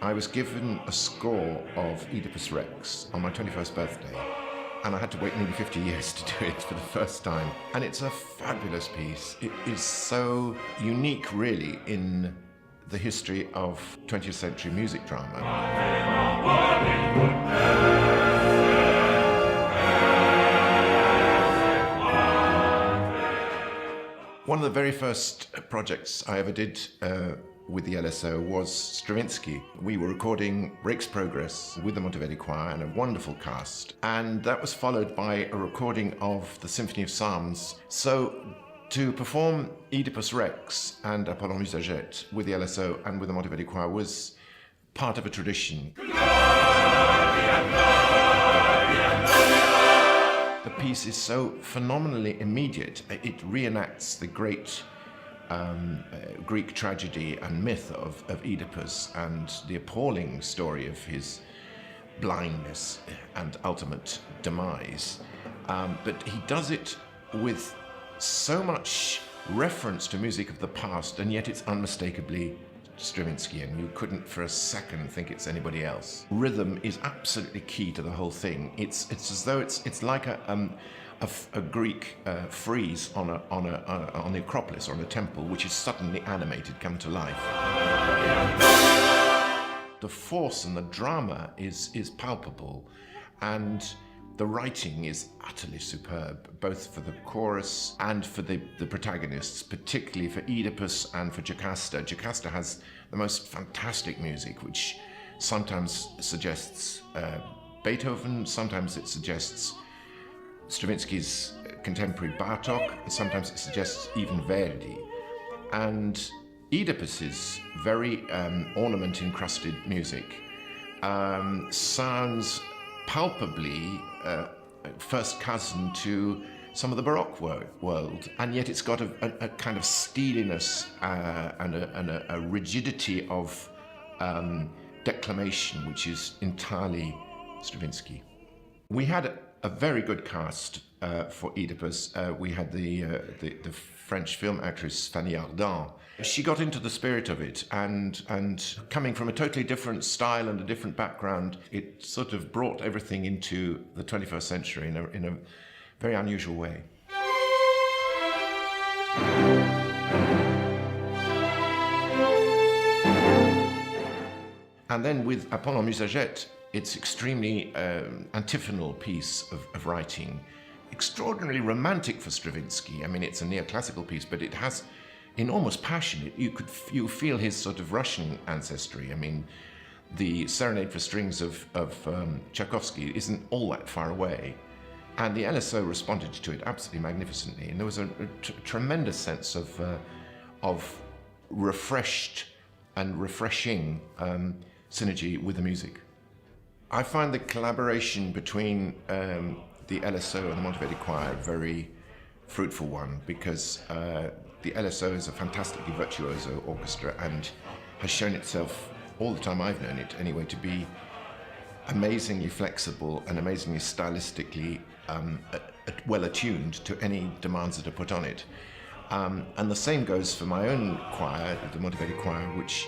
I was given a score of Oedipus Rex on my 21st birthday, and I had to wait nearly 50 years to do it for the first time. And it's a fabulous piece. It is so unique, really, in the history of 20th century music drama. One of the very first projects I ever did with the LSO was Stravinsky. We were recording Rake's Progress with the Monteverdi Choir and a wonderful cast, and that was followed by a recording of the Symphony of Psalms. So to perform Oedipus Rex and Apollon Musagette with the LSO and with the Monteverdi Choir was part of a tradition. The piece is so phenomenally immediate. It reenacts the great Greek tragedy and myth of Oedipus and the appalling story of his blindness and ultimate demise. But he does it with so much reference to music of the past, and yet it's unmistakably Stravinsky, you couldn't for a second think it's anybody else. Rhythm is absolutely key to the whole thing. It's as though it's like a Greek frieze on the Acropolis, on a temple, which is suddenly animated, come to life. The force and the drama is palpable, and the writing is utterly superb, both for the chorus and for the protagonists, particularly for Oedipus and for Jocasta. Jocasta has the most fantastic music, which sometimes suggests Beethoven, sometimes it suggests Stravinsky's contemporary Bartók, and sometimes it suggests even Verdi. And Oedipus's very ornament-encrusted music sounds palpably first cousin to some of the Baroque world, and yet it's got a kind of steeliness and a rigidity of declamation which is entirely Stravinsky. We had a very good cast for Oedipus. We had the French film actress Fanny Ardant. She got into the spirit of it, and coming from a totally different style and a different background, it sort of brought everything into the 21st century in a very unusual way. And then with Apollon Musagette, it's extremely antiphonal piece of writing, extraordinarily romantic for Stravinsky. I mean, it's a neoclassical piece, but it has enormous passion. You feel his sort of Russian ancestry. I mean, the Serenade for Strings of Tchaikovsky isn't all that far away, and the LSO responded to it absolutely magnificently. And there was a tremendous sense of refreshed and refreshing synergy with the music. I find the collaboration between the LSO and the Monteverdi Choir a very fruitful one, because the LSO is a fantastically virtuoso orchestra and has shown itself, all the time I've known it anyway, to be amazingly flexible and amazingly stylistically well attuned to any demands that are put on it. And the same goes for my own choir, the Monteverdi Choir, which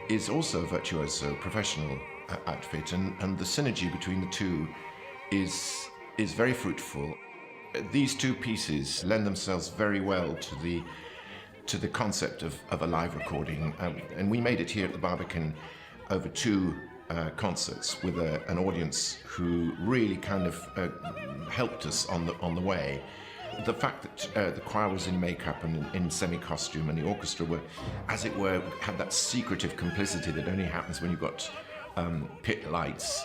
is also a virtuoso professional outfit, and the synergy between the two is very fruitful. These two pieces lend themselves very well to the concept of a live recording, and we made it here at the Barbican over two concerts with an audience who really kind of helped us on the way. The fact that the choir was in makeup and in semi-costume, and the orchestra were, as it were, had that secretive complicity that only happens when you've got pit lights,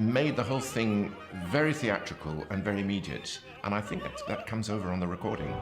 made the whole thing very theatrical and very immediate, and I think that comes over on the recording.